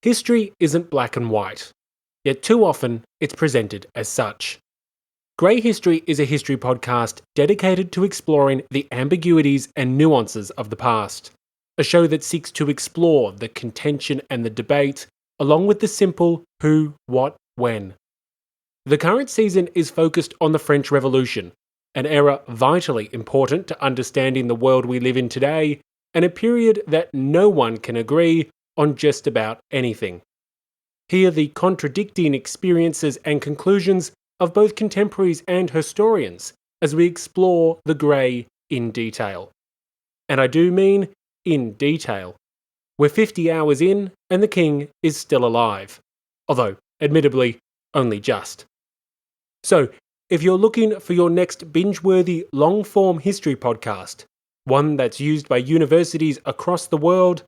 History isn't black and white, yet too often it's presented as such. Grey History is a history podcast dedicated to exploring the ambiguities and nuances of the past. A show that seeks to explore the contention and the debate, along with the simple who, what, when. The current season is focused on the French Revolution, an era vitally important to understanding the world we live in today, and a period that no one can agree on just about anything. Hear the contradicting experiences and conclusions of both contemporaries and historians as we explore the grey in detail. And I do mean in detail. We're 50 hours in and the king is still alive. Although, admittedly, only just. So, if you're looking for your next binge-worthy long-form history podcast, one that's used by universities across the world,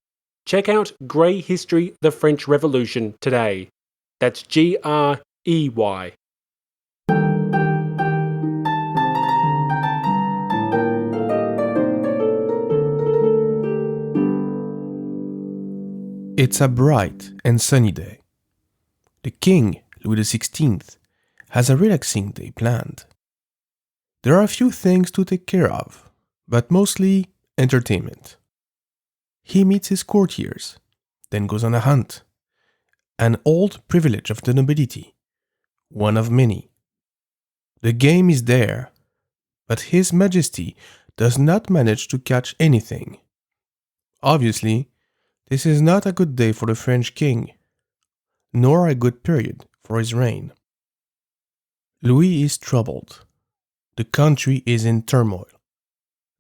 check out Grey History: The French Revolution today. That's Grey. It's a bright and sunny day. The King, Louis XVI, has a relaxing day planned. There are a few things to take care of, but mostly entertainment. He meets his courtiers, then goes on a hunt. An old privilege of the nobility, one of many. The game is there, but His Majesty does not manage to catch anything. Obviously, this is not a good day for the French king, nor a good period for his reign. Louis is troubled. The country is in turmoil.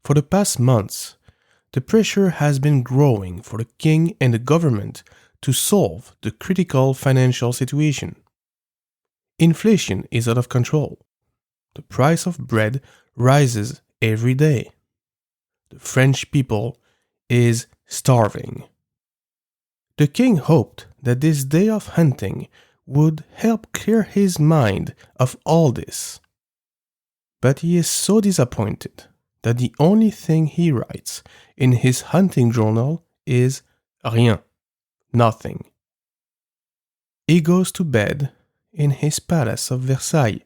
For the past months, the pressure has been growing for the king and the government to solve the critical financial situation. Inflation is out of control. The price of bread rises every day. The French people is starving. The king hoped that this day of hunting would help clear his mind of all this. But he is so disappointed that the only thing he writes in his hunting journal is rien, nothing. He goes to bed in his palace of Versailles,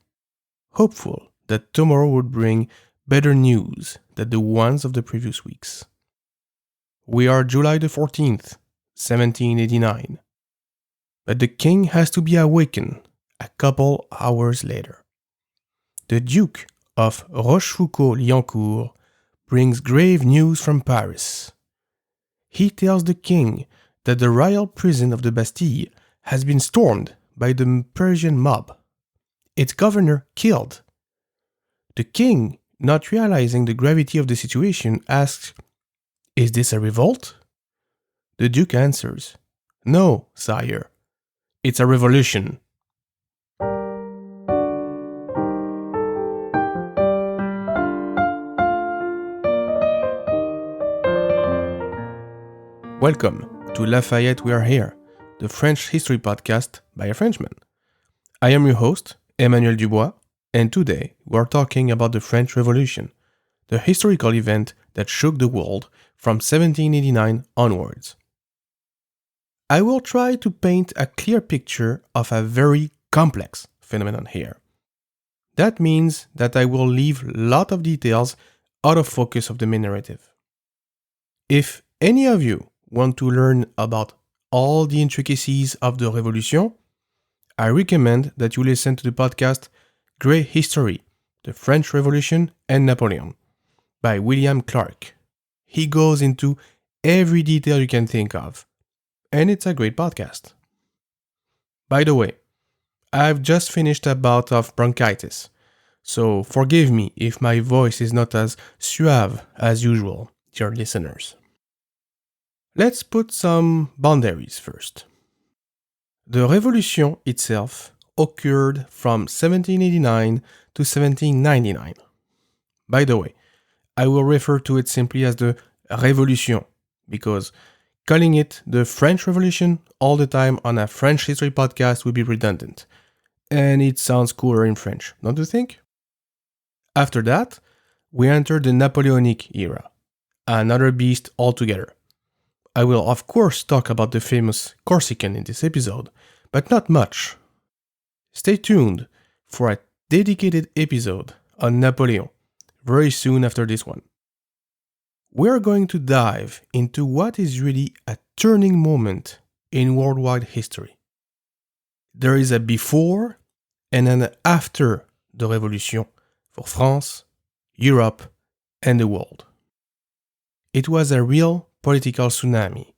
hopeful that tomorrow would bring better news than the ones of the previous weeks. We are July the 14th, 1789. But the king has to be awakened a couple hours later. The Duke of Rochefoucauld-Liancourt brings grave news from Paris. He tells the king that the royal prison of the Bastille has been stormed by the Parisian mob, its governor killed. The king, not realizing the gravity of the situation, asks, "Is this a revolt?" The Duke answers, "No, sire, it's a revolution." Welcome to Lafayette We Are Here, the French history podcast by a Frenchman. I am your host, Emmanuel Dubois, and today we are talking about the French Revolution, the historical event that shook the world from 1789 onwards. I will try to paint a clear picture of a very complex phenomenon here. That means that I will leave a lot of details out of focus of the main narrative. If any of you want to learn about all the intricacies of the Révolution, I recommend that you listen to the podcast Grey History: The French Revolution and Napoleon by William Clark. He goes into every detail you can think of, and it's a great podcast. By the way, I've just finished a bout of bronchitis, so forgive me if my voice is not as suave as usual, dear listeners. Let's put some boundaries first. The Révolution itself occurred from 1789 to 1799. By the way, I will refer to it simply as the Révolution, because calling it the French Revolution all the time on a French history podcast would be redundant. And it sounds cooler in French, don't you think? After that, we enter the Napoleonic era, another beast altogether. I will of course talk about the famous Corsican in this episode, but not much. Stay tuned for a dedicated episode on Napoleon very soon after this one. We are going to dive into what is really a turning moment in worldwide history. There is a before and an after the Révolution for France, Europe, and the world. It was a real political tsunami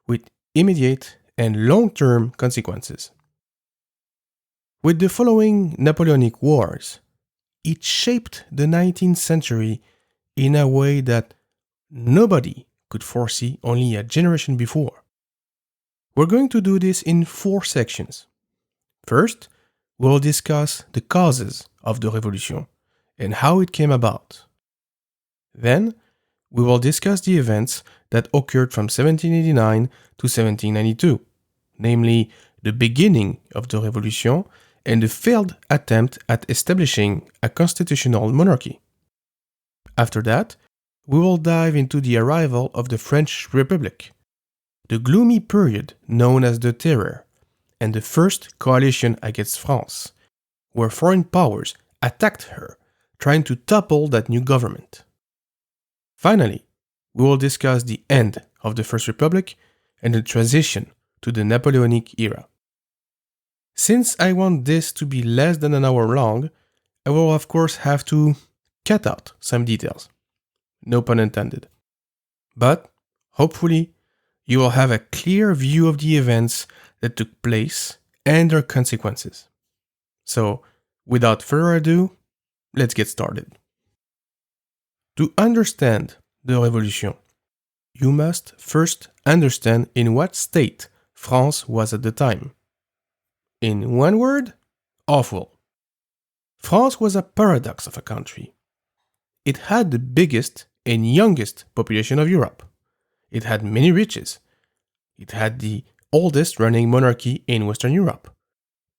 with immediate and long-term consequences. With the following Napoleonic Wars, it shaped the 19th century in a way that nobody could foresee only a generation before. We're going to do this in 4 sections. First, we'll discuss the causes of the Révolution and how it came about. Then, we will discuss the events that occurred from 1789 to 1792, namely the beginning of the Révolution and the failed attempt at establishing a constitutional monarchy. After that, we will dive into the arrival of the French Republic, the gloomy period known as the Terror, and the first coalition against France, where foreign powers attacked her, trying to topple that new government. Finally, we will discuss the end of the First Republic and the transition to the Napoleonic era. Since I want this to be less than an hour long, I will of course have to cut out some details. No pun intended. But, hopefully, you will have a clear view of the events that took place and their consequences. So, without further ado, let's get started. To understand the Révolution, you must first understand in what state France was at the time. In one word, awful. France was a paradox of a country. It had the biggest and youngest population of Europe. It had many riches. It had the oldest running monarchy in Western Europe,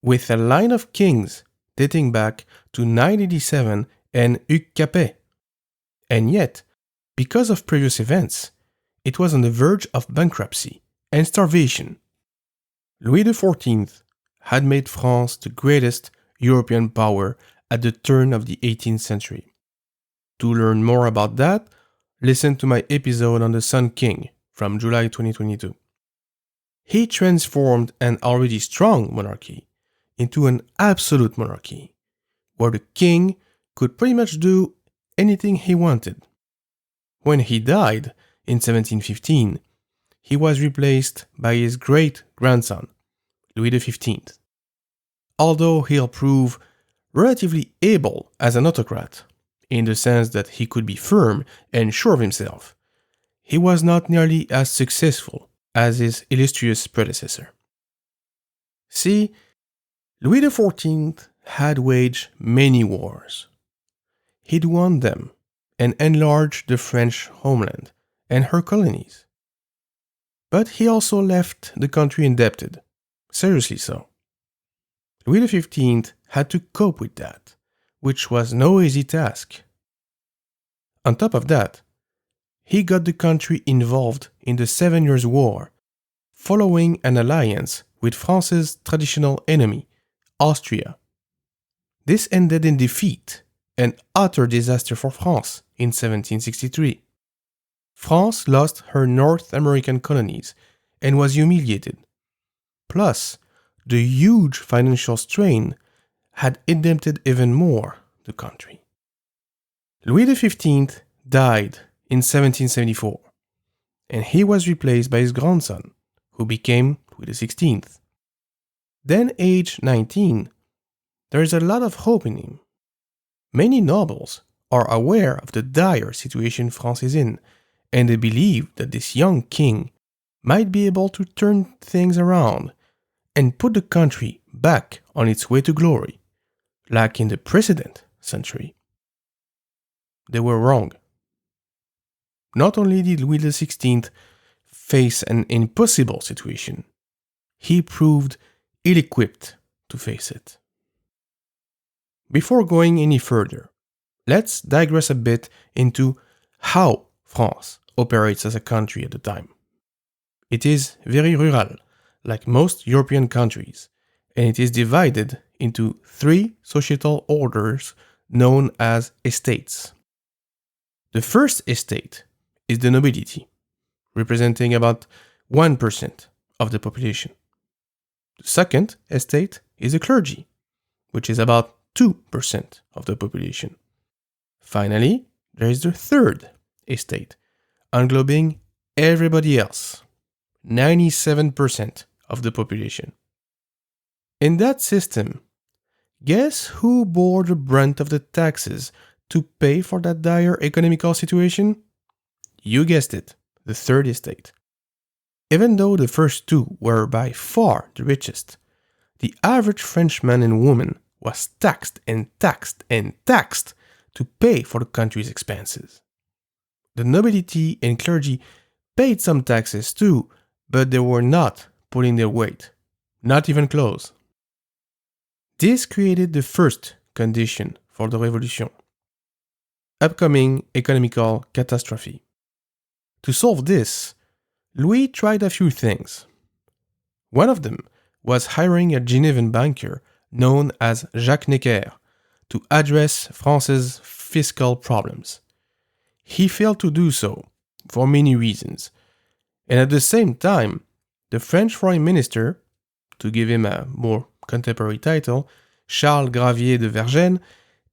with a line of kings dating back to 987 and Hugues Capet. And yet, because of previous events, it was on the verge of bankruptcy and starvation. Louis XIV had made France the greatest European power at the turn of the 18th century. To learn more about that, listen to my episode on the Sun King from July 2022. He transformed an already strong monarchy into an absolute monarchy, where the king could pretty much do anything he wanted. When he died in 1715, he was replaced by his great-grandson, Louis XV. Although he'll prove relatively able as an autocrat, in the sense that he could be firm and sure of himself, he was not nearly as successful as his illustrious predecessor. See, Louis XIV had waged many wars. He'd won them and enlarged the French homeland and her colonies. But he also left the country indebted, seriously so. Louis XV had to cope with that, which was no easy task. On top of that, he got the country involved in the 7 Years' War, following an alliance with France's traditional enemy, Austria. This ended in defeat and utter disaster for France in 1763. France lost her North American colonies and was humiliated. Plus, the huge financial strain had indented even more the country. Louis XV died in 1774, and he was replaced by his grandson, who became Louis XVI. Then, aged 19, there is a lot of hope in him. Many nobles are aware of the dire situation France is in, and they believe that this young king might be able to turn things around and put the country back on its way to glory, like in the precedent century. They were wrong. Not only did Louis XVI face an impossible situation, he proved ill-equipped to face it. Before going any further, let's digress a bit into how France operates as a country at the time. It is very rural, like most European countries, and it is divided into 3 societal orders known as estates. The first estate is the nobility, representing about 1% of the population. The second estate is the clergy, which is about 2% of the population. Finally, there is the third estate, englobing everybody else, 97% of the population. In that system, guess who bore the brunt of the taxes to pay for that dire economical situation? You guessed it, the third estate. Even though the first 2 were by far the richest, the average Frenchman and woman was taxed and taxed and taxed to pay for the country's expenses. The nobility and clergy paid some taxes too, but they were not pulling their weight, not even close. This created the first condition for the Revolution: upcoming economical catastrophe. To solve this, Louis tried a few things. One of them was hiring a Genevan banker known as Jacques Necker to address France's fiscal problems. He failed to do so for many reasons, and at the same time, the French foreign minister, to give him a more contemporary title, Charles Gravier de Vergennes,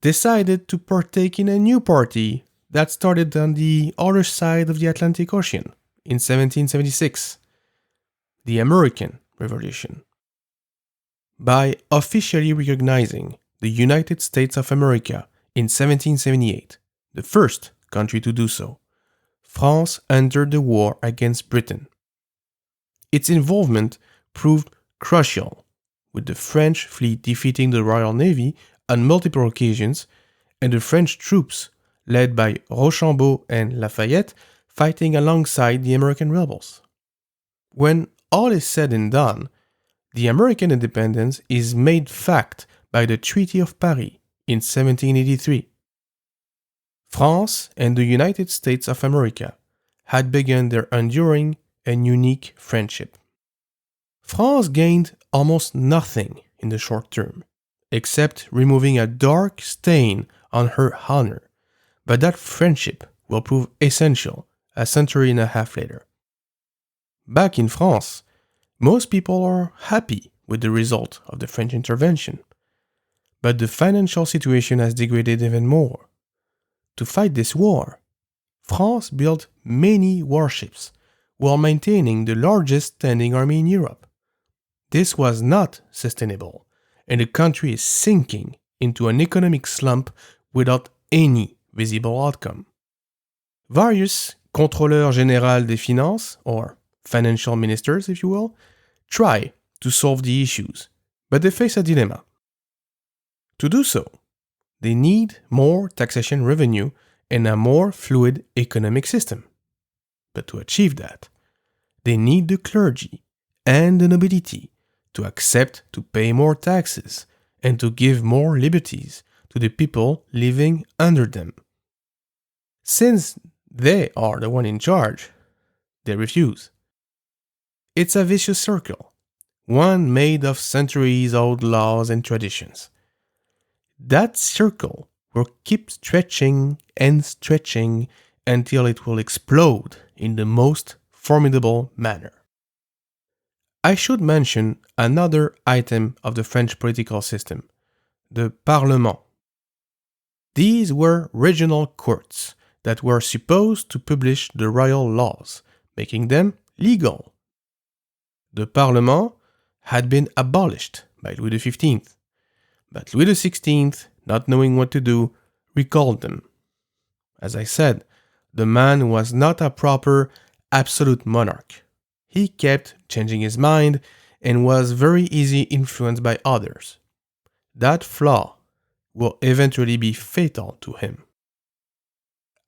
decided to partake in a new party that started on the other side of the Atlantic Ocean in 1776, the American Revolution. By officially recognizing the United States of America in 1778, the first country to do so, France entered the war against Britain. Its involvement proved crucial, with the French fleet defeating the Royal Navy on multiple occasions, and the French troops, led by Rochambeau and Lafayette, fighting alongside the American rebels. When all is said and done, the American independence is made fact by the Treaty of Paris in 1783. France and the United States of America had begun their enduring and unique friendship. France gained almost nothing in the short term, except removing a dark stain on her honor, but that friendship will prove essential a century and a half later. Back in France, most people are happy with the result of the French intervention, but the financial situation has degraded even more. To fight this war, France built many warships while maintaining the largest standing army in Europe. This was not sustainable, and the country is sinking into an economic slump without any visible outcome. Various contrôleurs généraux des finances, or financial ministers if you will, try to solve the issues, but they face a dilemma. To do so, they need more taxation revenue and a more fluid economic system. But to achieve that, they need the clergy and the nobility to accept to pay more taxes and to give more liberties to the people living under them. Since they are the one in charge, they refuse. It's a vicious circle, one made of centuries-old laws and traditions. That circle will keep stretching and stretching until it will explode in the most formidable manner. I should mention another item of the French political system, the Parlement. These were regional courts that were supposed to publish the royal laws, making them legal. The Parlement had been abolished by Louis XV, but Louis XVI, not knowing what to do, recalled them. As I said, the man was not a proper, absolute monarch. He kept changing his mind and was very easily influenced by others. That flaw will eventually be fatal to him.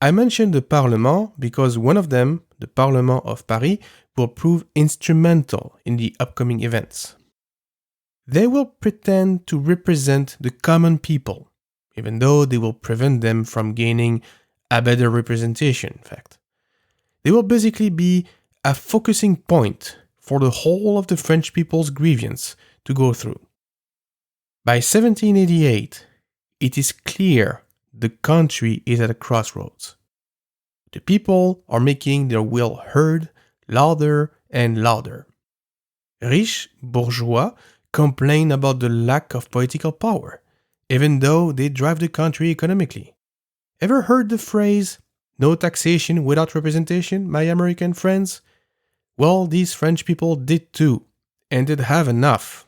I mentioned the Parlement because one of them, the Parlement of Paris, will prove instrumental in the upcoming events. They will pretend to represent the common people, even though they will prevent them from gaining a better representation, in fact. They will basically be a focusing point for the whole of the French people's grievance to go through. By 1788, it is clear the country is at a crossroads. The people are making their will heard louder and louder. Rich bourgeois complain about the lack of political power, even though they drive the country economically. Ever heard the phrase, "no taxation without representation," my American friends? Well, these French people did too, and did have enough.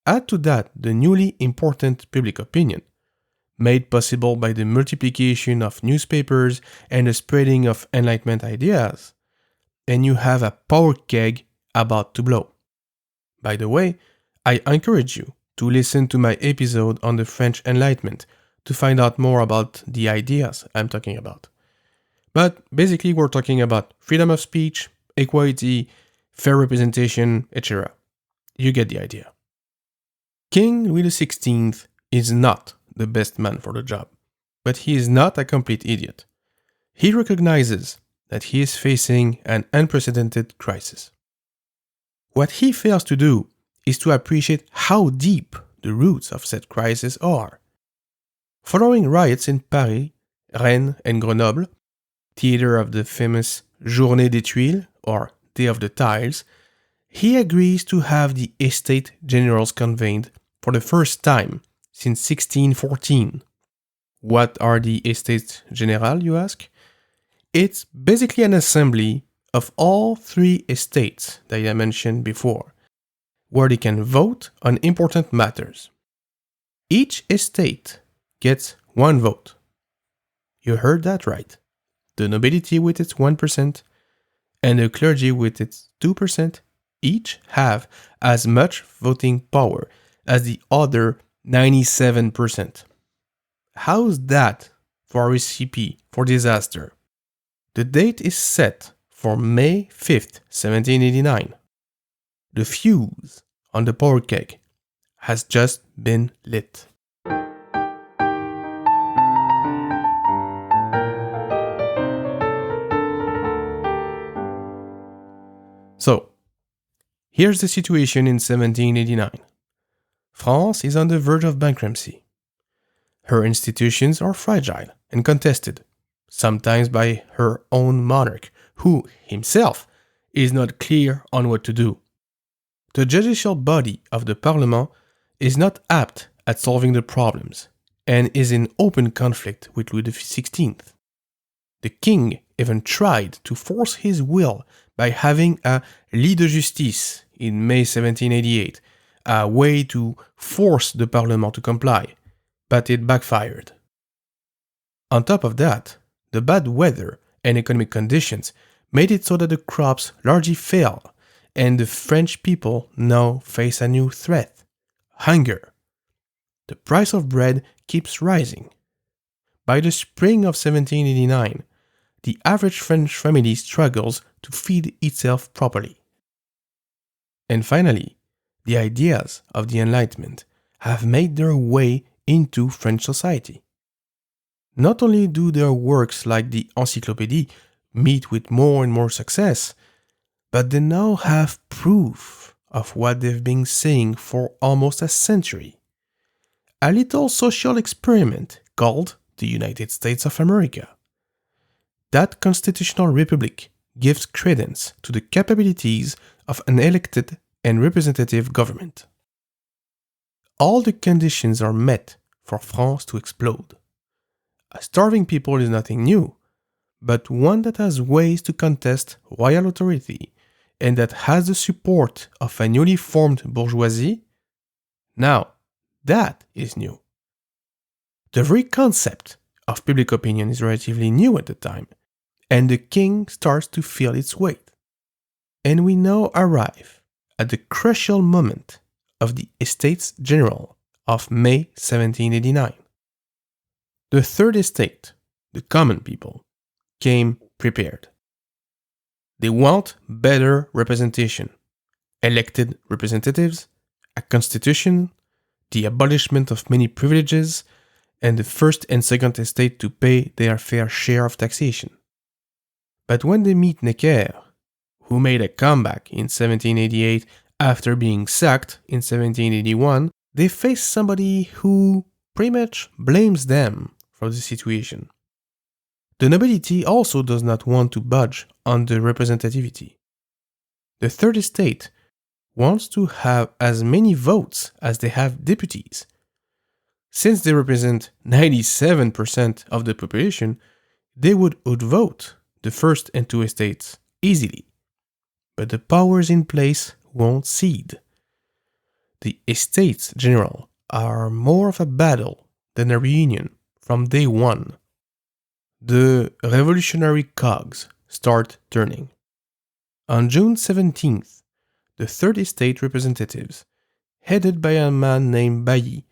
Add to that the newly important public opinion, made possible by the multiplication of newspapers and the spreading of Enlightenment ideas, and you have a power keg about to blow. By the way, I encourage you to listen to my episode on the French Enlightenment to find out more about the ideas I'm talking about. But basically, we're talking about freedom of speech, equality, fair representation, etc. You get the idea. King Louis XVI is not the best man for the job, but he is not a complete idiot. He recognizes that he is facing an unprecedented crisis. What he fails to do is to appreciate how deep the roots of said crisis are. Following riots in Paris, Rennes, and Grenoble, theater of the famous Journée des Tuiles, or Day of the Tiles, he agrees to have the Estates Generals convened for the first time since 1614. What are the Estates Generales, you ask? It's basically an assembly of all three estates that I mentioned before, where they can vote on important matters. Each estate gets one vote. You heard that right. The nobility with its 1% and the clergy with its 2% each have as much voting power as the other 97%. How's that for a recipe for disaster? The date is set for May 5th, 1789. The fuse on the power keg has just been lit. So, here's the situation in 1789. France is on the verge of bankruptcy. Her institutions are fragile and contested, sometimes by her own monarch, who, himself, is not clear on what to do. The judicial body of the Parlement is not apt at solving the problems, and is in open conflict with Louis XVI. The king even tried to force his will by having a lit de justice in May 1788, a way to force the Parlement to comply, but it backfired. On top of that, the bad weather and economic conditions made it so that the crops largely failed, and the French people now face a new threat: hunger. The price of bread keeps rising. By the spring of 1789, the average French family struggles to feed itself properly. And finally, the ideas of the Enlightenment have made their way into French society. Not only do their works like the Encyclopédie meet with more and more success, but they now have proof of what they've been saying for almost a century. A little social experiment called the United States of America. That constitutional republic gives credence to the capabilities of an elected and representative government. All the conditions are met for France to explode. A starving people is nothing new, but one that has ways to contest royal authority and that has the support of a newly formed bourgeoisie, now that is new. The very concept of public opinion is relatively new at the time, and the king starts to feel its weight. And we now arrive at the crucial moment of the Estates General of May 1789. The third estate, the common people, came prepared. They want better representation, elected representatives, a constitution, the abolishment of many privileges, and the first and second estate to pay their fair share of taxation. But when they meet Necker, who made a comeback in 1788 after being sacked in 1781, they face somebody who pretty much blames them for the situation. The nobility also does not want to budge on the representativity. The third estate wants to have as many votes as they have deputies. Since they represent 97% of the population, they would outvote the first and two estates easily. But the powers in place won't cede. The Estates General are more of a battle than a reunion from day one. The revolutionary cogs start turning. On June 17th, the Third Estate representatives, headed by a man named Bailly,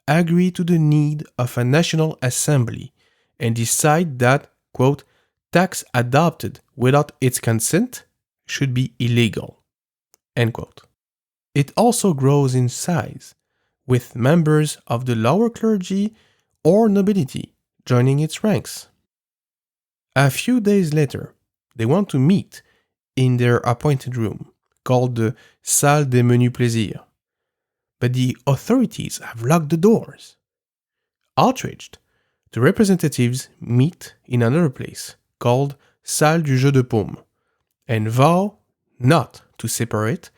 agree to the need of a national assembly and decide that, quote, tax adopted without its consent should be illegal, end quote. It also grows in size, with members of the lower clergy or nobility joining its ranks. A few days later, they want to meet in their appointed room, called the Salle des Menus Plaisirs. But the authorities have locked the doors. Outraged, the representatives meet in another place, called Salle du Jeu de Paume, and vow not to separate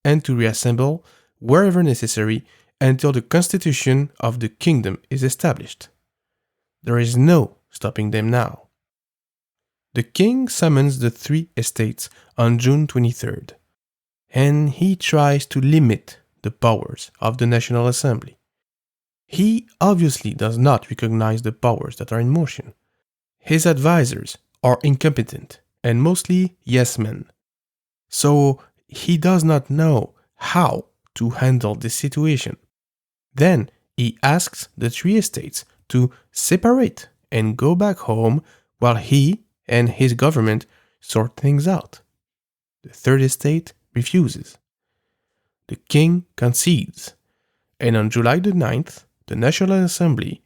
and to reassemble wherever necessary until the constitution of the kingdom is established. There is no stopping them now. The king summons the three estates on June 23rd, and he tries to limit the powers of the National Assembly. He obviously does not recognize the powers that are in motion. His advisors are incompetent and mostly yes men. So he does not know how to handle this situation. Then he asks the three estates to separate and go back home while he and his government sort things out. The third estate refuses. The king concedes, and on July the 9th, the National Assembly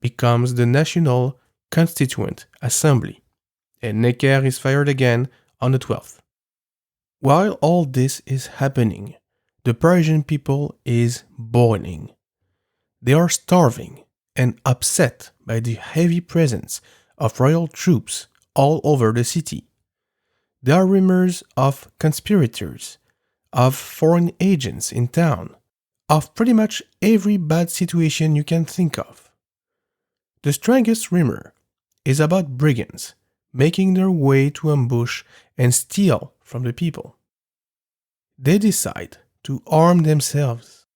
becomes the National Constituent Assembly, and Necker is fired again on the 12th. While all this is happening, the Parisian people is boiling. They are starving and upset by the heavy presence of royal troops all over the city. There are rumors of conspirators, of foreign agents in town, of pretty much every bad situation you can think of. The strongest rumor is about brigands making their way to ambush and steal from the people. They decide to arm themselves.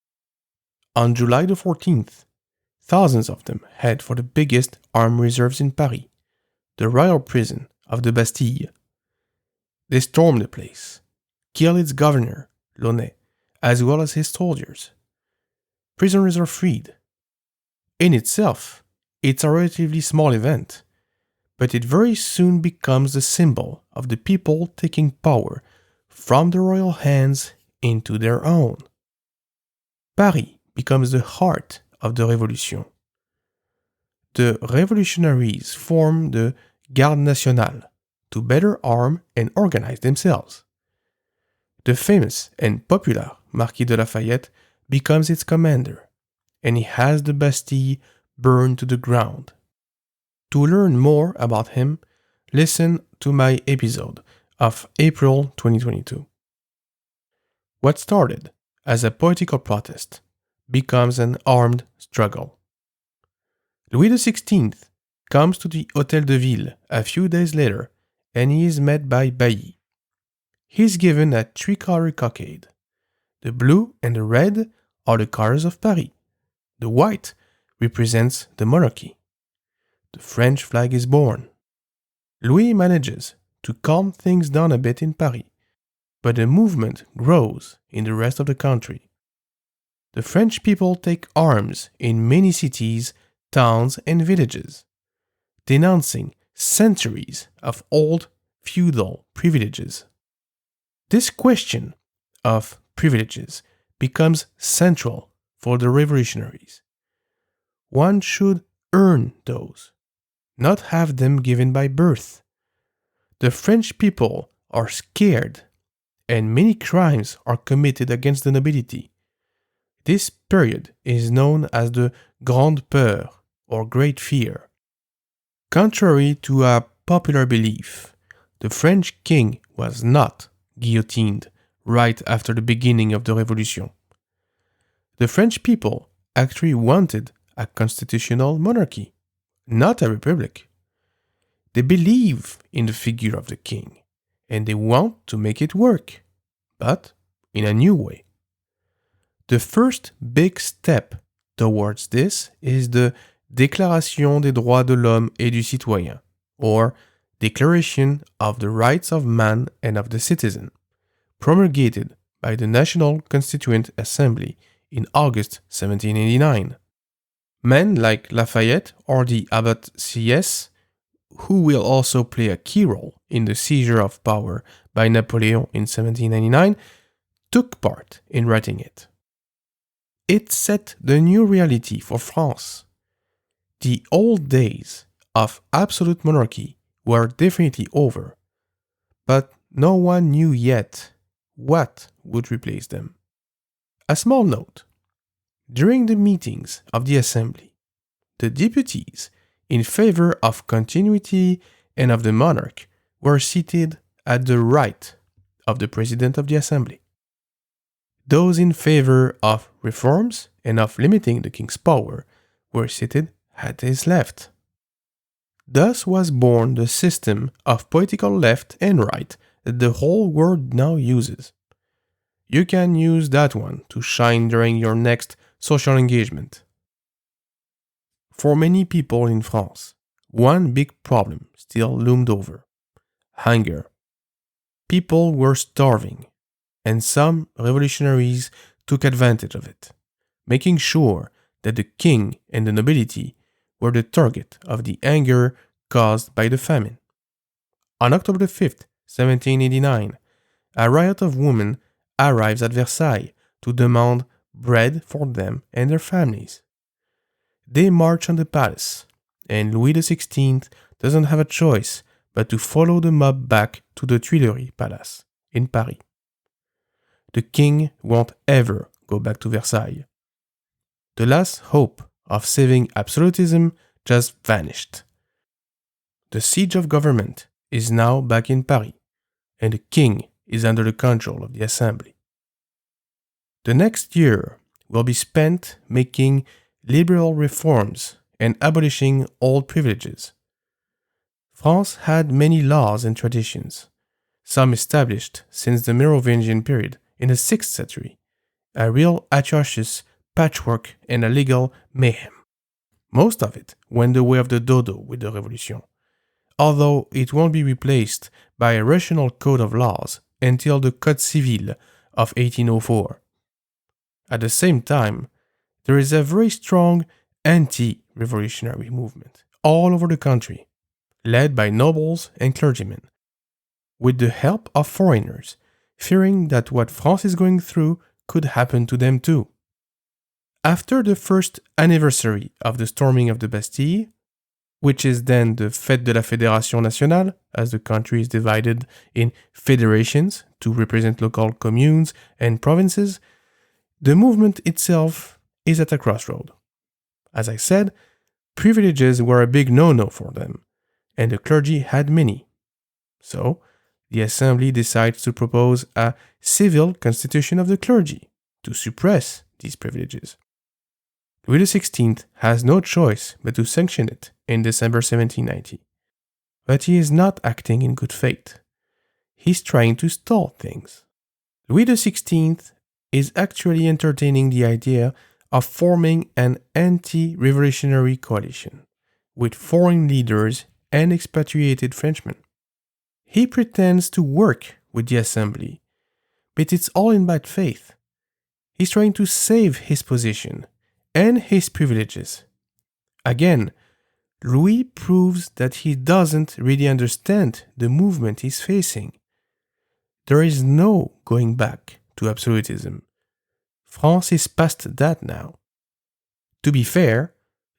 On July the 14th, thousands of them head for the biggest armed reserves in Paris, the royal prison of the Bastille. They storm the place, kill its governor, Launay, as well as his soldiers. Prisoners are freed. In itself, it's a relatively small event, but it very soon becomes the symbol of the people taking power from the royal hands into their own. Paris becomes the heart of the Révolution. The revolutionaries form the Garde Nationale to better arm and organize themselves. The famous and popular Marquis de Lafayette becomes its commander, and he has the Bastille burned to the ground. To learn more about him, listen to my episode of April 2022. What started as a political protest becomes an armed struggle. Louis XVI comes to the Hôtel de Ville a few days later, and he is met by Bailly. He is given a three-color cockade. The blue and the red are the colors of Paris. The white represents the monarchy. The French flag is born. Louis manages to calm things down a bit in Paris, but the movement grows in the rest of the country. The French people take arms in many cities, towns, and villages, denouncing centuries of old feudal privileges. This question of privileges becomes central for the revolutionaries. One should earn those, not have them given by birth. The French people are scared, and many crimes are committed against the nobility. This period is known as the Grande Peur, or Great Fear. Contrary to a popular belief, the French king was not guillotined right after the beginning of the Revolution. The French people actually wanted a constitutional monarchy, not a republic. They believe in the figure of the king, and they want to make it work, but in a new way. The first big step towards this is the Déclaration des droits de l'homme et du citoyen, or Declaration of the Rights of Man and of the Citizen, promulgated by the National Constituent Assembly in August 1789. Men like Lafayette or the Abbot Sieyès, who will also play a key role in the seizure of power by Napoleon in 1799, took part in writing it. It set the new reality for France. The old days of absolute monarchy were definitely over, but no one knew yet what would replace them. A small note. During the meetings of the Assembly, the deputies in favor of continuity and of the monarch were seated at the right of the President of the Assembly. Those in favor of reforms and of limiting the king's power were seated at his left. Thus was born the system of political left and right that the whole world now uses. You can use that one to shine during your next social engagement. For many people in France, one big problem still loomed over: hunger. People were starving, and some revolutionaries took advantage of it, making sure that the king and the nobility were the target of the anger caused by the famine. On October 5th, 1789, a riot of women arrives at Versailles to demand bread for them and their families. They march on the palace, and Louis XVI doesn't have a choice but to follow the mob back to the Tuileries Palace in Paris. The king won't ever go back to Versailles. The last hope of saving absolutism just vanished. The siege of government is now back in Paris, and the king is under the control of the Assembly. The next year will be spent making liberal reforms and abolishing old privileges. France had many laws and traditions, some established since the Merovingian period in the 6th century, a real atrocious patchwork and a legal mayhem. Most of it went the way of the dodo with the Révolution, although it won't be replaced by a rational code of laws until the Code Civil of 1804. At the same time, there is a very strong anti-revolutionary movement all over the country, led by nobles and clergymen, with the help of foreigners, fearing that what France is going through could happen to them too. After the first anniversary of the storming of the Bastille, which is then the Fête de la Fédération Nationale, as the country is divided in federations to represent local communes and provinces, the movement itself is at a crossroad. As I said, privileges were a big no-no for them, and the clergy had many. So, the Assembly decides to propose a civil constitution of the clergy to suppress these privileges. Louis XVI has no choice but to sanction it in December 1790. But he is not acting in good faith. He's trying to stall things. Louis XVI is actually entertaining the idea of forming an anti-revolutionary coalition with foreign leaders and expatriated Frenchmen. He pretends to work with the Assembly, but it's all in bad faith. He's trying to save his position and his privileges. Again, Louis proves that he doesn't really understand the movement he's facing. There is no going back to absolutism. France is past that now. To be fair,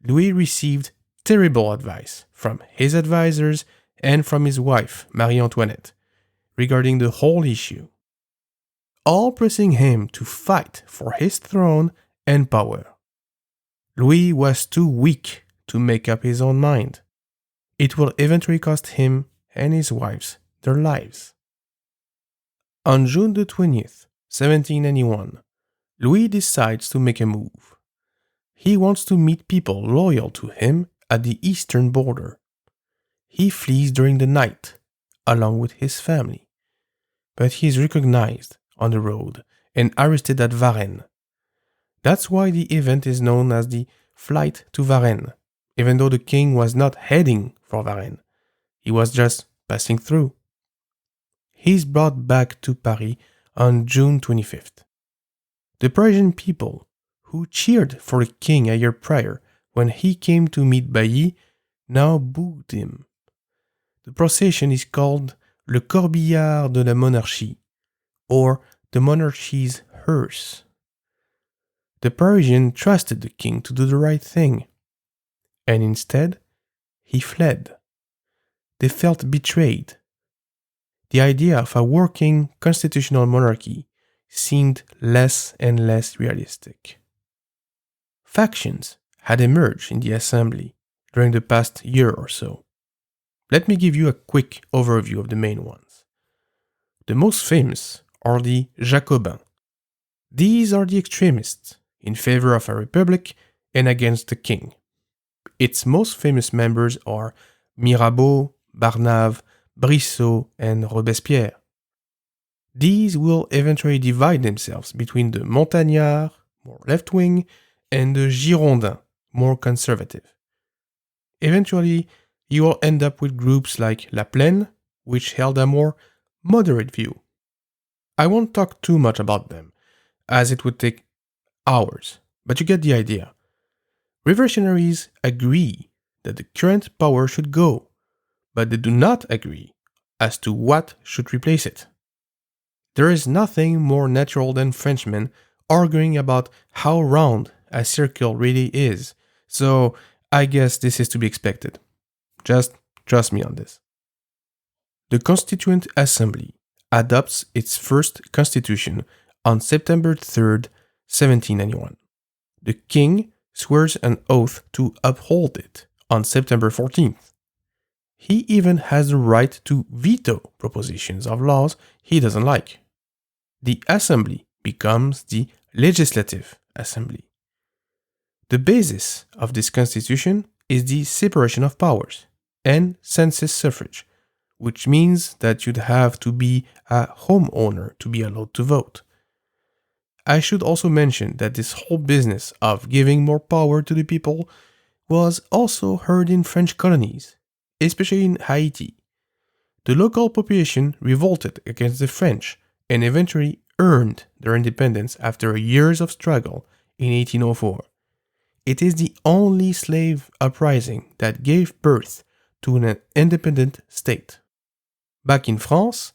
Louis received terrible advice from his advisors and from his wife, Marie Antoinette, regarding the whole issue, all pressing him to fight for his throne and power. Louis was too weak to make up his own mind. It will eventually cost him and his wives their lives. On June the 20th, 1791, Louis decides to make a move. He wants to meet people loyal to him at the eastern border. He flees during the night, along with his family. But he is recognized on the road and arrested at Varennes. That's why the event is known as the Flight to Varennes, even though the king was not heading for Varennes. He was just passing through. He's brought back to Paris on June 25th. The Parisian people, who cheered for the king a year prior when he came to meet Bailly, now booed him. The procession is called Le Corbillard de la Monarchie, or the monarchy's hearse. The Parisians trusted the king to do the right thing, and instead, he fled. They felt betrayed. The idea of a working constitutional monarchy seemed less and less realistic. Factions had emerged in the assembly during the past year or so. Let me give you a quick overview of the main ones. The most famous are the Jacobins. These are the extremists in favor of a republic and against the king. Its most famous members are Mirabeau, Barnave, Brissot, and Robespierre. These will eventually divide themselves between the Montagnards, more left-wing, and the Girondins, more conservative. Eventually, you will end up with groups like La Plaine, which held a more moderate view. I won't talk too much about them, as it would take hours, but you get the idea. Revolutionaries agree that the current power should go, but they do not agree as to what should replace it. There is nothing more natural than Frenchmen arguing about how round a circle really is, so I guess this is to be expected. Just trust me on this. The Constituent Assembly adopts its first constitution on September 3rd, 1791. The king swears an oath to uphold it on September 14th. He even has the right to veto propositions of laws he doesn't like. The assembly becomes the Legislative Assembly. The basis of this constitution is the separation of powers and census suffrage, which means that you'd have to be a homeowner to be allowed to vote. I should also mention that this whole business of giving more power to the people was also heard in French colonies, especially in Haiti. The local population revolted against the French and eventually earned their independence after years of struggle in 1804. It is the only slave uprising that gave birth to an independent state. Back in France,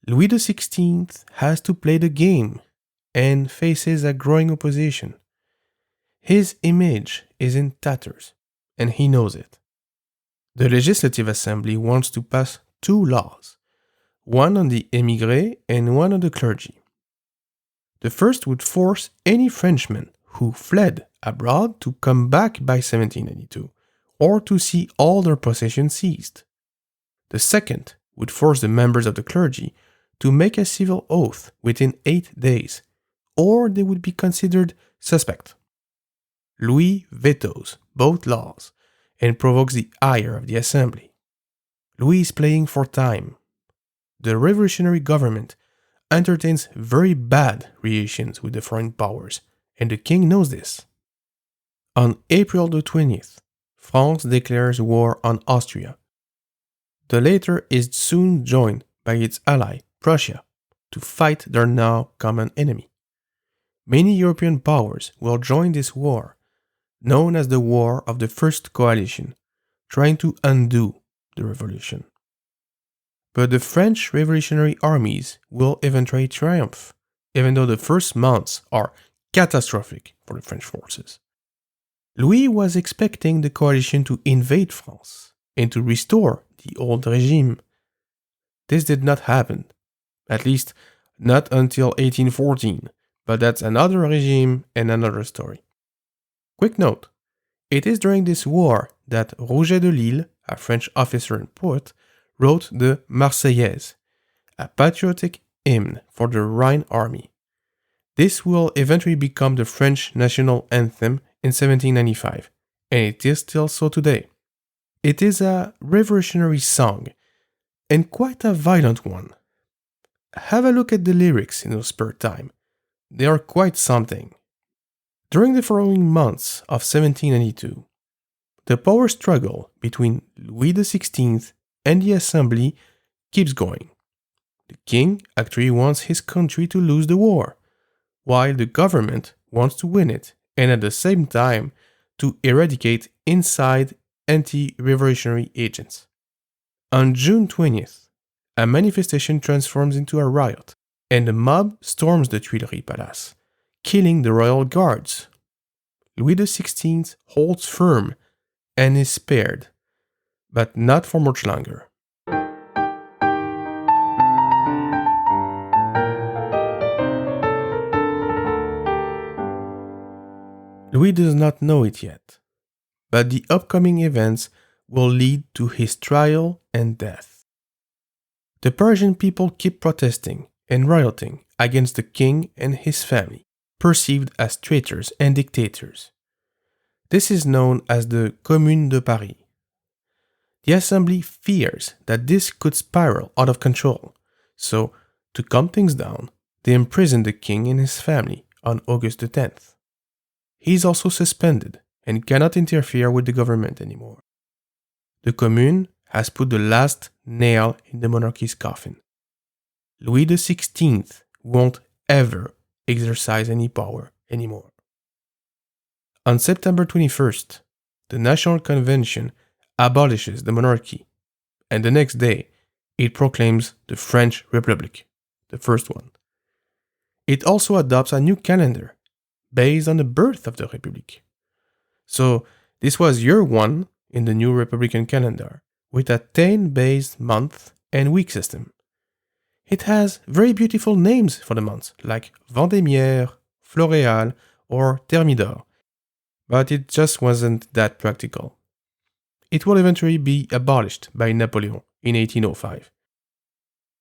Louis XVI has to play the game and faces a growing opposition. His image is in tatters, and he knows it. The Legislative Assembly wants to pass two laws, one on the émigrés and one on the clergy. The first would force any Frenchman who fled abroad to come back by 1792, or to see all their possessions seized. The second would force the members of the clergy to make a civil oath within 8 days, or they would be considered suspect. Louis vetoes both laws and provokes the ire of the assembly. Louis is playing for time. The revolutionary government entertains very bad relations with the foreign powers, and the king knows this. On April the 20th, France declares war on Austria. The latter is soon joined by its ally, Prussia, to fight their now common enemy. Many European powers will join this war, known as the War of the First Coalition, trying to undo the revolution. But the French revolutionary armies will eventually triumph, even though the first months are catastrophic for the French forces. Louis was expecting the coalition to invade France and to restore the old regime. this did not happen. At least, not until 1814, but that's another regime and another story. Quick note, it is during this war that Roger de Lille, a French officer and poet, wrote the Marseillaise, a patriotic hymn for the Rhine army. This will eventually become the French national anthem in 1795, and it is still so today. It is a revolutionary song, and quite a violent one. Have a look at the lyrics in your spare time. They are quite something. During the following months of 1792, the power struggle between Louis XVI and the Assembly keeps going. The king actually wants his country to lose the war, while the government wants to win it, and at the same time to eradicate inside anti-revolutionary agents. On June 20th, a manifestation transforms into a riot, and the mob storms the Tuileries Palace, killing the royal guards. Louis XVI holds firm and is spared, but not for much longer. Louis does not know it yet, but the upcoming events will lead to his trial and death. The Parisian people keep protesting and rioting against the king and his family, perceived as traitors and dictators. This is known as the Commune de Paris. The Assembly fears that this could spiral out of control, so, to calm things down, they imprison the king and his family on August the 10th. He is also suspended and cannot interfere with the government anymore. The Commune has put the last nail in the monarchy's coffin. Louis XVI won't ever exercise any power anymore. On September 21st, the National Convention abolishes the monarchy, and the next day, it proclaims the French Republic, the first one. It also adopts a new calendar based on the birth of the Republic. So, this was year 1 in the new Republican calendar, with a 10-based month and week system. It has very beautiful names for the months, like Vendémiaire, Floréal, or Thermidor, but it just wasn't that practical. It will eventually be abolished by Napoleon in 1805.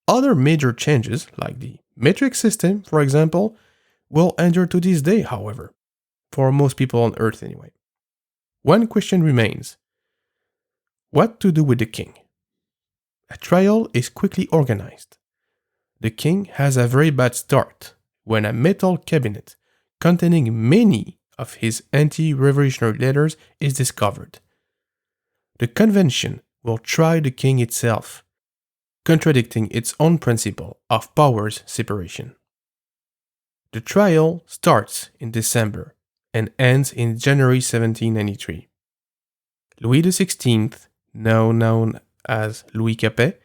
Other major changes, like the metric system, for example, will endure to this day, however, for most people on Earth anyway. One question remains: what to do with the king? A trial is quickly organized. The king has a very bad start when a metal cabinet containing many of his anti-revolutionary letters is discovered. The convention will try the king itself, contradicting its own principle of powers separation. The trial starts in December and ends in January 1793. Louis XVI, now known as Louis Capet,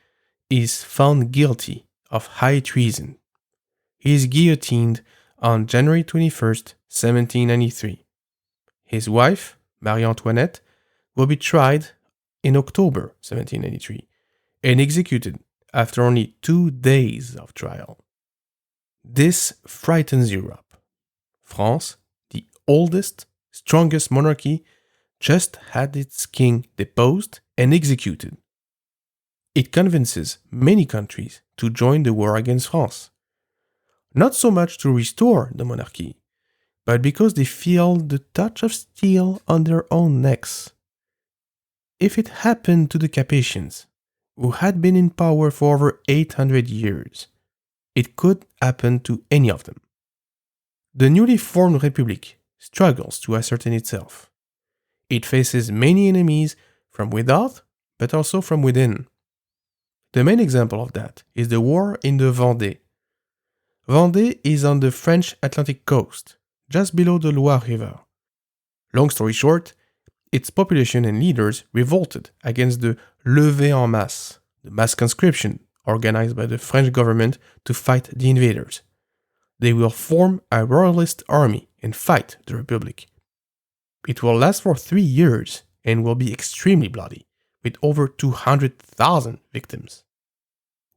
is found guilty of high treason. He is guillotined on January 21st, 1793. His wife, Marie Antoinette, will be tried in October 1793 and executed after only 2 days of trial. This frightens Europe. France, the oldest, strongest monarchy, just had its king deposed and executed. It convinces many countries to join the war against France. Not so much to restore the monarchy, but because they feel the touch of steel on their own necks. If it happened to the Capetians, who had been in power for over 800 years, it could happen to any of them. The newly formed republic struggles to ascertain itself. It faces many enemies from without, but also from within. The main example of that is the war in the Vendée. Vendée is on the French Atlantic coast, just below the Loire River. Long story short, its population and leaders revolted against the levée en masse, the mass conscription organized by the French government to fight the invaders. They will form a royalist army and fight the Republic. It will last for 3 years and will be extremely bloody, with over 200,000 victims.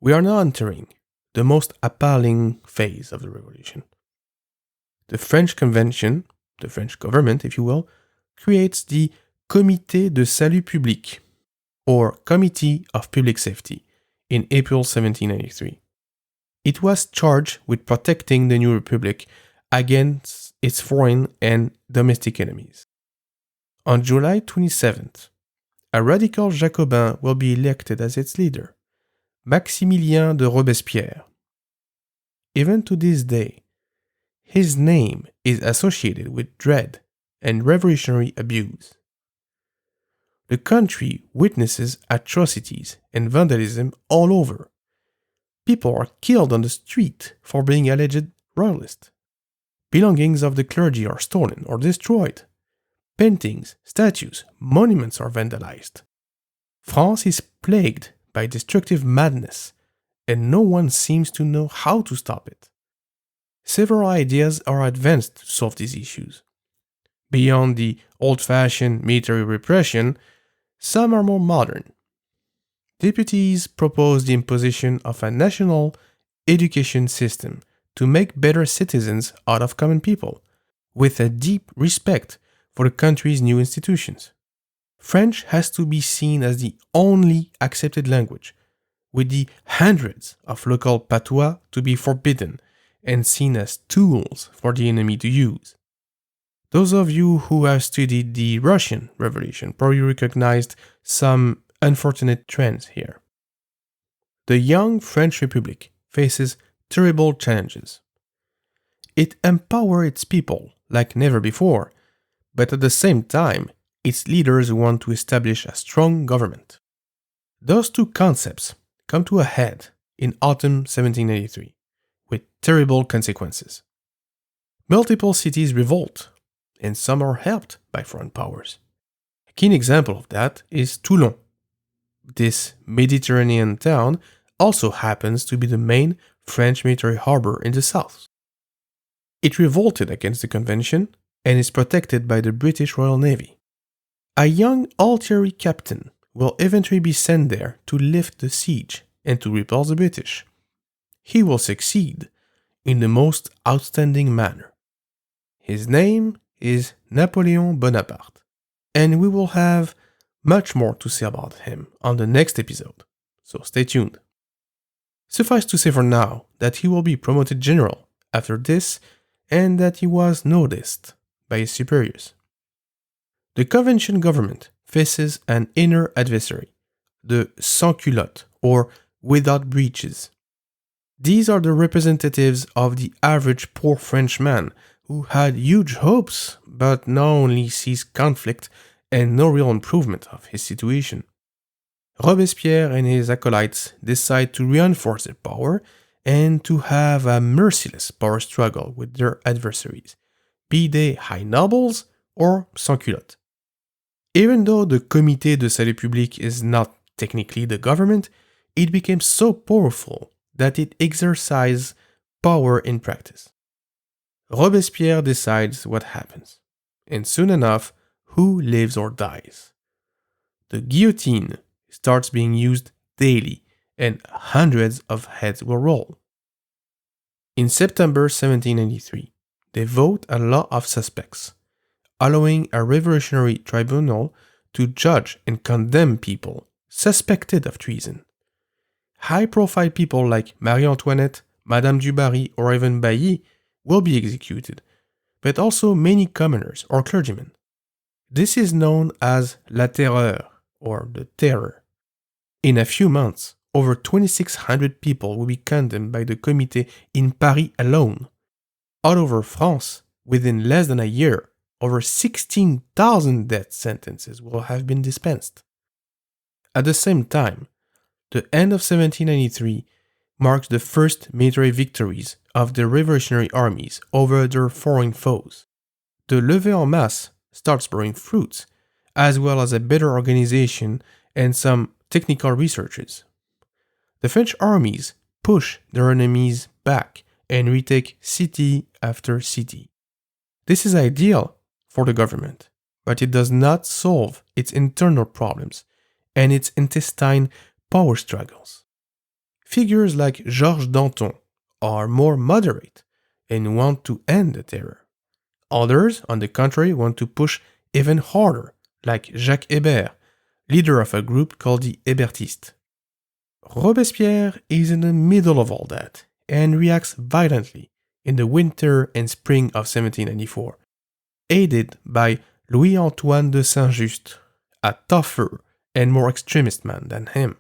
We are now entering the most appalling phase of the revolution. The French Convention, the French government, if you will, creates the Comité de Salut Public, or Committee of Public Safety, in April 1793. It was charged with protecting the new republic against its foreign and domestic enemies. On July 27th, a radical Jacobin will be elected as its leader, Maximilien de Robespierre. Even to this day, his name is associated with dread and revolutionary abuse. The country witnesses atrocities and vandalism all over. People are killed on the street for being alleged royalists. Belongings of the clergy are stolen or destroyed. Paintings, statues, monuments are vandalized. France is plagued by destructive madness, and no one seems to know how to stop it. Several ideas are advanced to solve these issues. Beyond the old-fashioned military repression, some are more modern. Deputies propose the imposition of a national education system to make better citizens out of common people, with a deep respect for the country's new institutions. French has to be seen as the only accepted language, with the hundreds of local patois to be forbidden and seen as tools for the enemy to use. Those of you who have studied the Russian Revolution probably recognized some unfortunate trends here. The young French Republic faces terrible challenges. It empowers its people like never before, but at the same time, its leaders want to establish a strong government. Those two concepts come to a head in autumn 1783, with terrible consequences. Multiple cities revolt, and some are helped by foreign powers. A keen example of that is Toulon. This Mediterranean town also happens to be the main French military harbor in the south. It revolted against the convention and is protected by the British Royal Navy. A young artillery captain will eventually be sent there to lift the siege and to repulse the British. He will succeed in the most outstanding manner. His name is Napoleon Bonaparte, and we will have much more to say about him on the next episode, so stay tuned. Suffice to say for now that he will be promoted general after this and that he was noticed by his superiors. The convention government faces an inner adversary, the sans-culottes, or without breeches. These are the representatives of the average poor Frenchman who had huge hopes but now only sees conflict and no real improvement of his situation. Robespierre and his acolytes decide to reinforce their power and to have a merciless power struggle with their adversaries, be they high nobles or sans-culottes. Even though the Comité de Salut Public is not technically the government, it became so powerful that it exercises power in practice. Robespierre decides what happens, and soon enough, who lives or dies. The guillotine starts being used daily, and hundreds of heads will roll. In September 1793, they vote a law of suspects, allowing a revolutionary tribunal to judge and condemn people suspected of treason. High-profile people like Marie Antoinette, Madame du Barry, or even Bailly will be executed, but also many commoners or clergymen. This is known as la Terreur, or the Terror. In a few months, over 2,600 people will be condemned by the Comité in Paris alone. All over France, within less than a year, over 16,000 death sentences will have been dispensed. At the same time, the end of 1793 marks the first military victories of the revolutionary armies over their foreign foes. The levée en masse starts bearing fruits, as well as a better organization and some technical researches. The French armies push their enemies back and retake city after city. This is ideal for the government, but it does not solve its internal problems and its intestine power struggles. figures like Georges Danton are more moderate and want to end the terror. Others, on the contrary, want to push even harder, like Jacques Hébert, leader of a group called the Hébertistes. Robespierre is in the middle of all that and reacts violently in the winter and spring of 1794, aided by Louis-Antoine de Saint-Just, a tougher and more extremist man than him.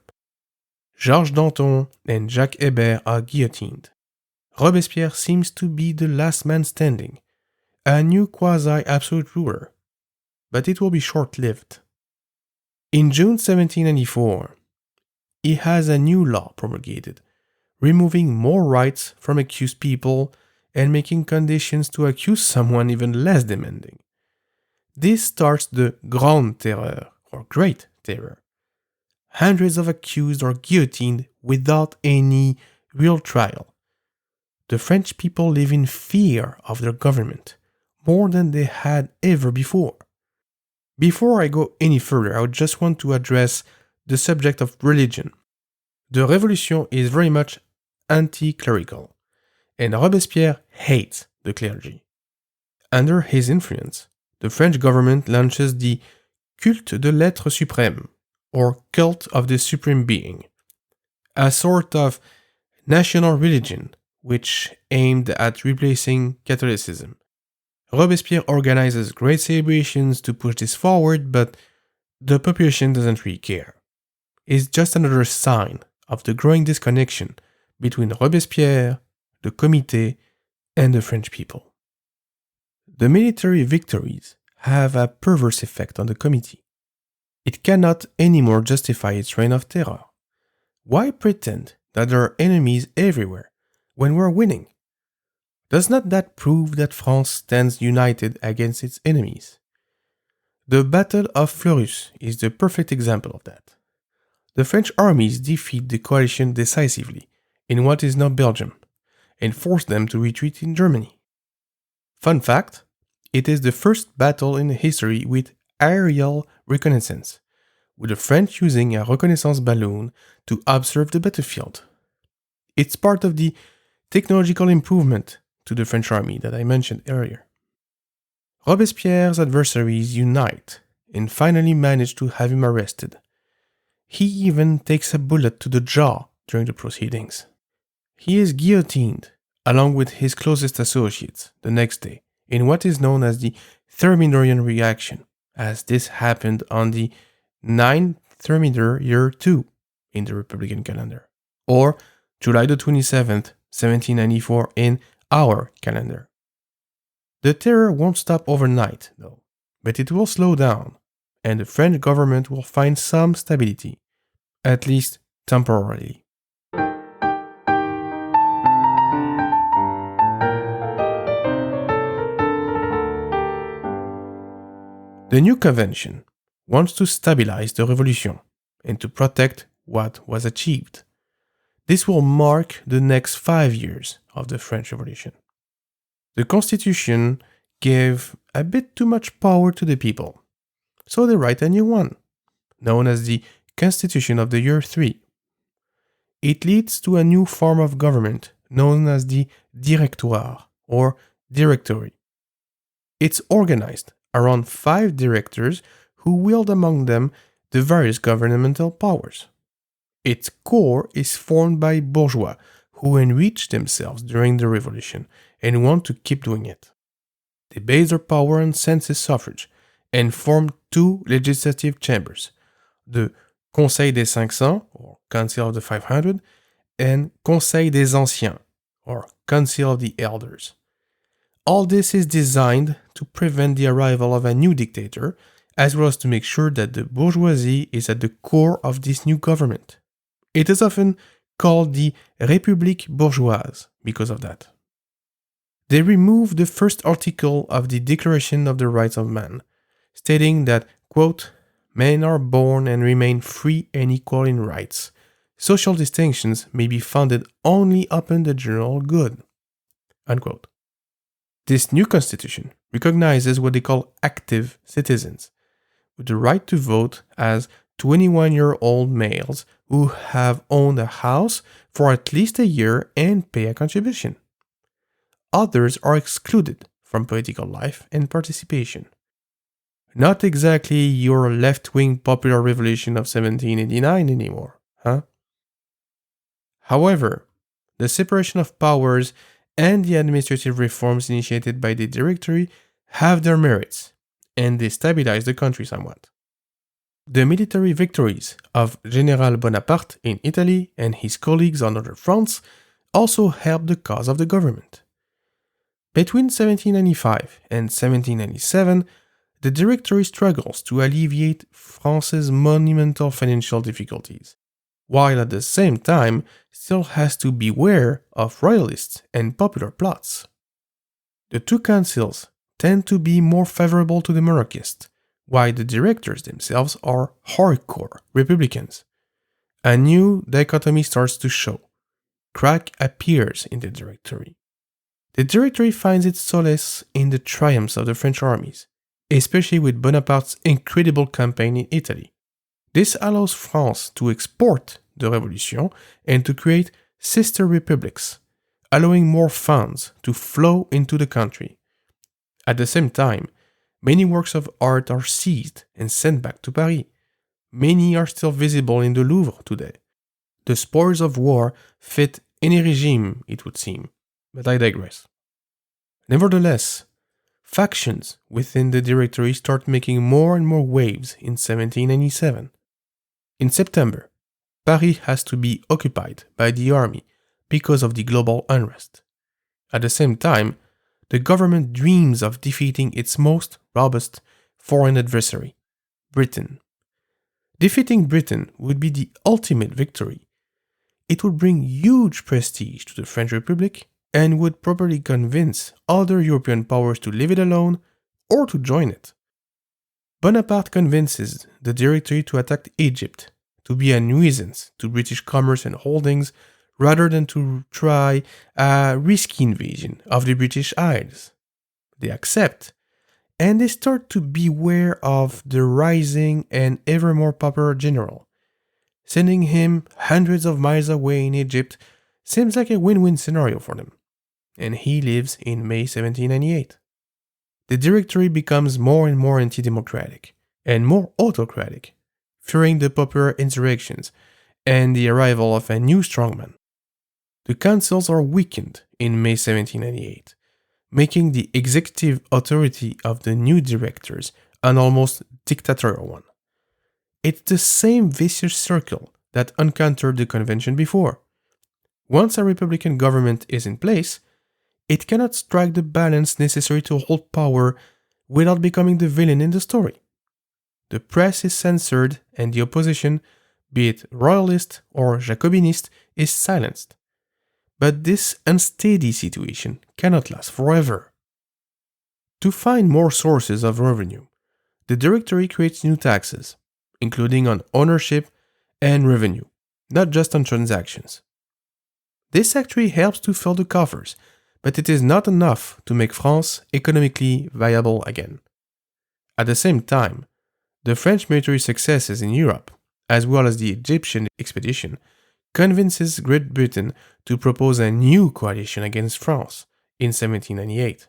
Georges Danton and Jacques Hébert are guillotined. Robespierre seems to be the last man standing, a new quasi-absolute ruler, but it will be short-lived. In June 1794, he has a new law promulgated, removing more rights from accused people and making conditions to accuse someone even less demanding. This starts the Grande Terreur, or Great Terror. Hundreds of accused are guillotined without any real trial. The French people live in fear of their government, more than they had ever before. Before I go any further, I would just want to address the subject of religion. The Révolution is very much anti-clerical, and Robespierre hates the clergy. Under his influence, the French government launches the Culte de l'être suprême, or Cult of the Supreme Being, a sort of national religion which aimed at replacing Catholicism. Robespierre organizes great celebrations to push this forward, but the population doesn't really care. It's just another sign of the growing disconnection between Robespierre, the Comité, and the French people. The military victories have a perverse effect on the Committee. It cannot anymore justify its reign of terror. Why pretend that there are enemies everywhere when we're winning? Does not that prove that France stands united against its enemies? The Battle of Fleurus is the perfect example of that. The French armies defeat the coalition decisively in what is now Belgium and force them to retreat in Germany. Fun fact, it is the first battle in history with aerial reconnaissance, with the French using a reconnaissance balloon to observe the battlefield. It's part of the technological improvement to the French army that I mentioned earlier. Robespierre's adversaries unite and finally manage to have him arrested. He even takes a bullet to the jaw during the proceedings. He is guillotined, along with his closest associates, the next day, in what is known as the Thermidorian reaction, as this happened on the 9th Thermidor year 2 in the Republican calendar, or July the 27th, 1794 in our calendar. The terror won't stop overnight, though, but it will slow down, and the French government will find some stability, at least temporarily. The new convention wants to stabilize the Revolution and to protect what was achieved. This will mark the next 5 years of the French Revolution. The Constitution gave a bit too much power to the people, so they write a new one, known as the Constitution of the Year 3. It leads to a new form of government known as the Directoire, or Directory. It's organized around 5 directors who wield among them the various governmental powers. Its core is formed by bourgeois who enriched themselves during the Revolution and want to keep doing it. They base their power on census suffrage and form 2 legislative chambers, the Conseil des 500, or Council of the 500, and Conseil des Anciens, or Council of the Elders. All this is designed to prevent the arrival of a new dictator, as well as to make sure that the bourgeoisie is at the core of this new government. It is often called the République bourgeoise because of that. They remove the first article of the Declaration of the Rights of Man, stating that, quote, men are born and remain free and equal in rights. Social distinctions may be founded only upon the general good, unquote. This new constitution recognizes what they call active citizens, with the right to vote as 21-year-old males who have owned a house for at least a year and pay a contribution. Others are excluded from political life and participation. Not exactly your left-wing popular revolution of 1789 anymore, huh? However, the separation of powers and the administrative reforms initiated by the Directory have their merits, and they stabilize the country somewhat. The military victories of General Bonaparte in Italy and his colleagues on other fronts also helped the cause of the government. Between 1795 and 1797, the Directory struggles to alleviate France's monumental financial difficulties, while at the same time still has to beware of royalists and popular plots. The two councils tend to be more favorable to the monarchists, while the directors themselves are hardcore Republicans. A new dichotomy starts to show. Crack appears in the Directory. The Directory finds its solace in the triumphs of the French armies, especially with Bonaparte's incredible campaign in Italy. This allows France to export the Révolution and to create sister republics, allowing more funds to flow into the country. At the same time, many works of art are seized and sent back to Paris. Many are still visible in the Louvre today. The spoils of war fit any regime, it would seem, but I digress. Nevertheless, factions within the Directory start making more and more waves in 1797. In September, Paris has to be occupied by the army because of the global unrest. At the same time, the government dreams of defeating its most robust foreign adversary, Britain. Defeating Britain would be the ultimate victory. It would bring huge prestige to the French Republic and would probably convince other European powers to leave it alone or to join it. Bonaparte convinces the Directory to attack Egypt, to be a nuisance to British commerce and holdings, rather than to try a risky invasion of the British Isles. They accept, and they start to beware of the rising and ever more popular general. Sending him hundreds of miles away in Egypt seems like a win-win scenario for them, and he leaves in May 1798. The Directory becomes more and more anti-democratic and more autocratic, fearing the popular insurrections and the arrival of a new strongman. The councils are weakened in May 1798, making the executive authority of the new directors an almost dictatorial one. It's the same vicious circle that encountered the convention before. Once a republican government is in place, it cannot strike the balance necessary to hold power without becoming the villain in the story. The press is censored and the opposition, be it royalist or Jacobinist, is silenced. But this unsteady situation cannot last forever. To find more sources of revenue, the Directory creates new taxes, including on ownership and revenue, not just on transactions. This actually helps to fill the coffers, but it is not enough to make France economically viable again. At the same time, the French military successes in Europe, as well as the Egyptian expedition, convinces Great Britain to propose a new coalition against France in 1798.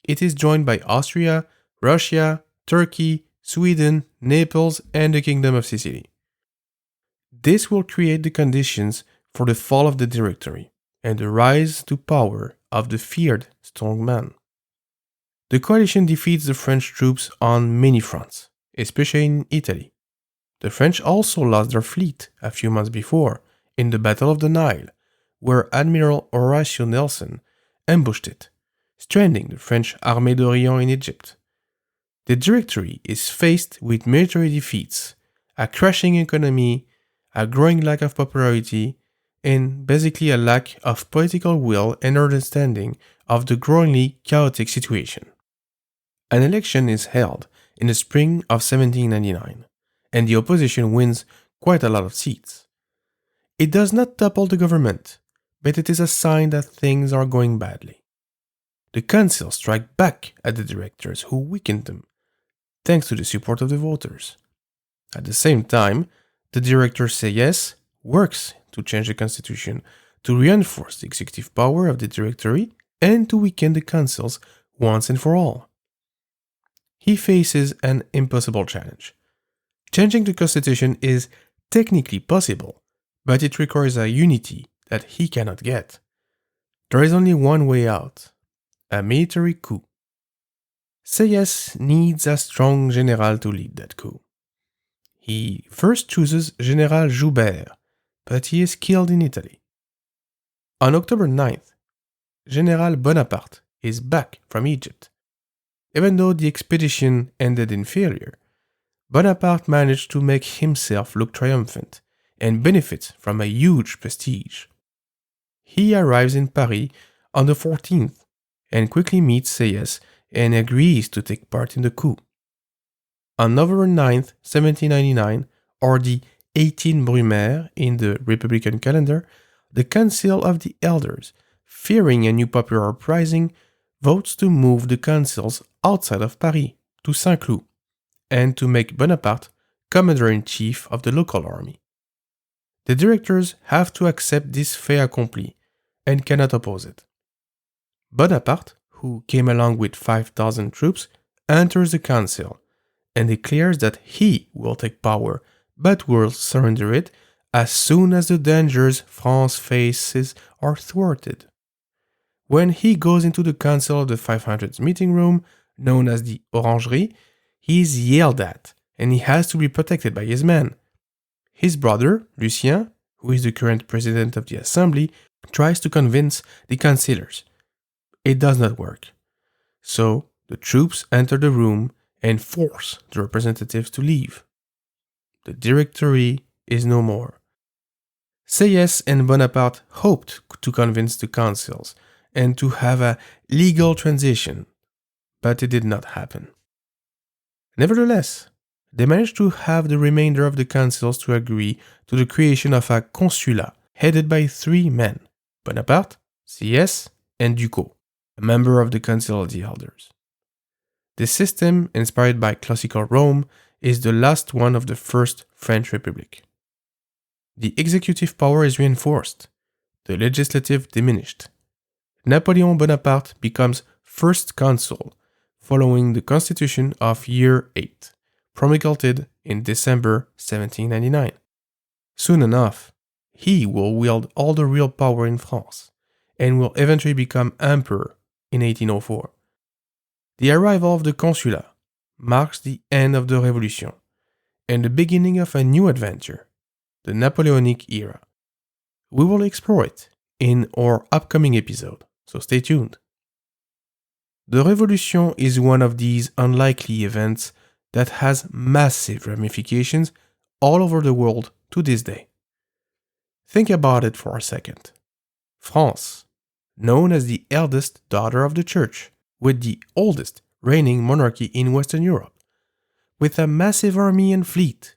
It is joined by Austria, Russia, Turkey, Sweden, Naples, and the Kingdom of Sicily. This will create the conditions for the fall of the Directory and the rise to power of the feared strongman. The coalition defeats the French troops on many fronts, especially in Italy. The French also lost their fleet a few months before in the Battle of the Nile, where Admiral Horatio Nelson ambushed it, stranding the French Armée d'Orient in Egypt. The Directory is faced with military defeats, a crashing economy, a growing lack of popularity, and basically a lack of political will and understanding of the growingly chaotic situation. An election is held in the spring of 1799, and the opposition wins quite a lot of seats. It does not topple the government, but it is a sign that things are going badly. The council strike back at the directors who weakened them, thanks to the support of the voters. At the same time, the Directoire Seyès works to change the constitution to reinforce the executive power of the Directory and to weaken the councils once and for all. He faces an impossible challenge. Changing the constitution is technically possible, but it requires a unity that he cannot get. There is only one way out: a military coup. Seyès needs a strong general to lead that coup. He first chooses General Joubert, but he is killed in Italy. On October 9th, General Bonaparte is back from Egypt. Even though the expedition ended in failure, Bonaparte managed to make himself look triumphant and benefit from a huge prestige. He arrives in Paris on the 14th and quickly meets Seyès and agrees to take part in the coup. On November 9th, 1799, or the 18 Brumaire in the Republican calendar, the Council of the Elders, fearing a new popular uprising, votes to move the councils outside of Paris to Saint-Cloud and to make Bonaparte commander-in-chief of the local army. The directors have to accept this fait accompli and cannot oppose it. Bonaparte, who came along with 5,000 troops, enters the council and declares that he will take power but will surrender it as soon as the dangers France faces are thwarted. When he goes into the council of the 500's meeting room, known as the Orangerie, he is yelled at and he has to be protected by his men. His brother, Lucien, who is the current president of the assembly, tries to convince the councillors. It does not work. So, the troops enter the room and force the representatives to leave. The Directory is no more. Seyès and Bonaparte hoped to convince the councils and to have a legal transition, but it did not happen. Nevertheless, they managed to have the remainder of the councils to agree to the creation of a Consulat headed by 3 men: Bonaparte, Seyès, and Ducos, a member of the Council of the Elders. This system, inspired by classical Rome, is the last one of the First French Republic. The executive power is reinforced, the legislative diminished. Napoleon Bonaparte becomes first consul, following the Constitution of Year 8, promulgated in December 1799. Soon enough, he will wield all the real power in France, and will eventually become emperor in 1804. The arrival of the Consulat marks the end of the Révolution, and the beginning of a new adventure, the Napoleonic era. We will explore it in our upcoming episode, so stay tuned. The Révolution is one of these unlikely events that has massive ramifications all over the world to this day. Think about it for a second. France, known as the eldest daughter of the Church, with the oldest reigning monarchy in Western Europe, with a massive army and fleet.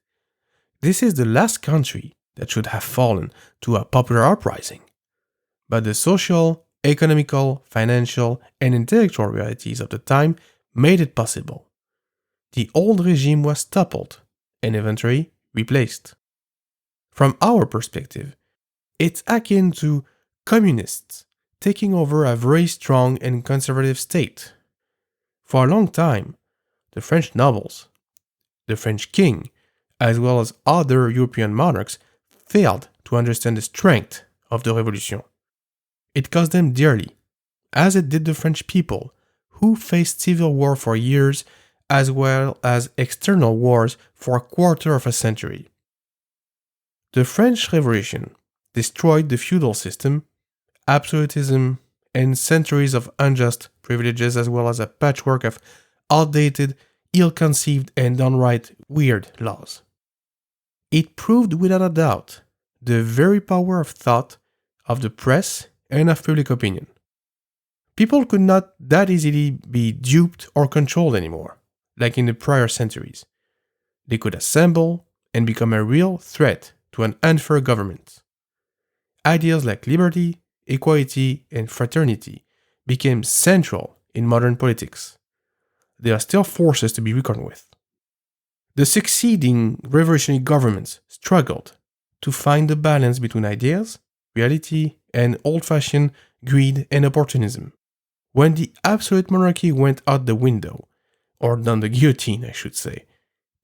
This is the last country that should have fallen to a popular uprising. But the social, economical, financial, and intellectual realities of the time made it possible. The old regime was toppled and eventually replaced. From our perspective, it's akin to communists taking over a very strong and conservative state. For a long time, the French nobles, the French king, as well as other European monarchs, failed to understand the strength of the Revolution. It cost them dearly, as it did the French people, who faced civil war for years, as well as external wars for a quarter of a century. The French Revolution destroyed the feudal system, absolutism, and centuries of unjust privileges, as well as a patchwork of outdated, ill-conceived, and downright weird laws. It proved without a doubt the very power of thought, of the press, and of public opinion. People could not that easily be duped or controlled anymore, like in the prior centuries. They could assemble and become a real threat to an unfair government. Ideas like liberty, equality, and fraternity became central in modern politics. They are still forces to be reckoned with. The succeeding revolutionary governments struggled to find the balance between ideas, reality, and old-fashioned greed and opportunism. When the absolute monarchy went out the window, or down the guillotine, I should say,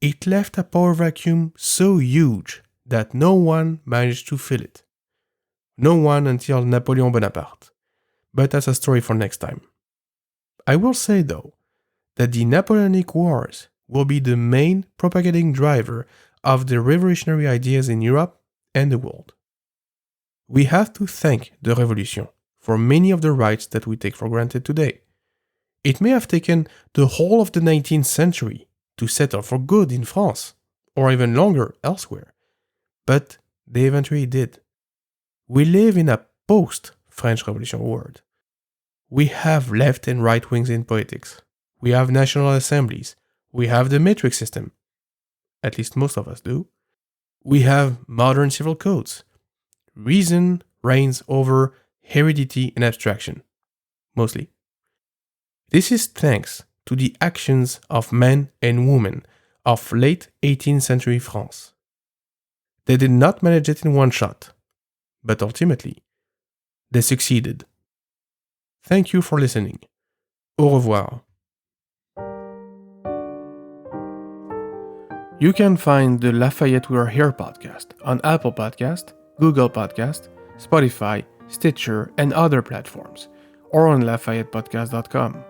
it left a power vacuum so huge that no one managed to fill it. No one until Napoleon Bonaparte. But that's a story for next time. I will say, though, that the Napoleonic Wars will be the main propagating driver of the revolutionary ideas in Europe and the world. We have to thank the Révolution for many of the rights that we take for granted today. It may have taken the whole of the 19th century to settle for good in France, or even longer elsewhere, but they eventually did. We live in a post-French Revolution world. We have left and right wings in politics. We have national assemblies. We have the metric system. At least most of us do. We have modern civil codes. Reason reigns over heredity and abstraction. Mostly. This is thanks to the actions of men and women of late 18th century France. They did not manage it in one shot, but ultimately, they succeeded. Thank you for listening. Au revoir. You can find the Lafayette We Are Here podcast on Apple Podcast, Google Podcast, Spotify, Stitcher, and other platforms, or on LafayettePodcast.com.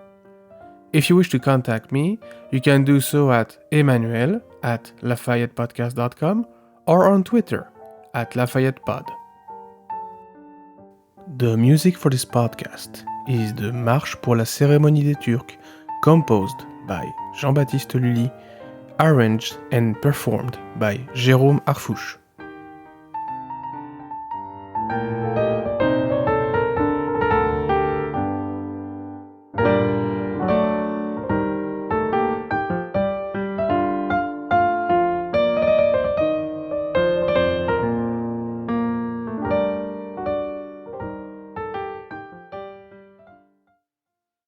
If you wish to contact me, you can do so at Emmanuel@LafayettePodcast.com or on Twitter @LafayettePod. The music for this podcast is the Marche pour la cérémonie des Turcs, composed by Jean-Baptiste Lully, arranged and performed by Jérôme Arfouche.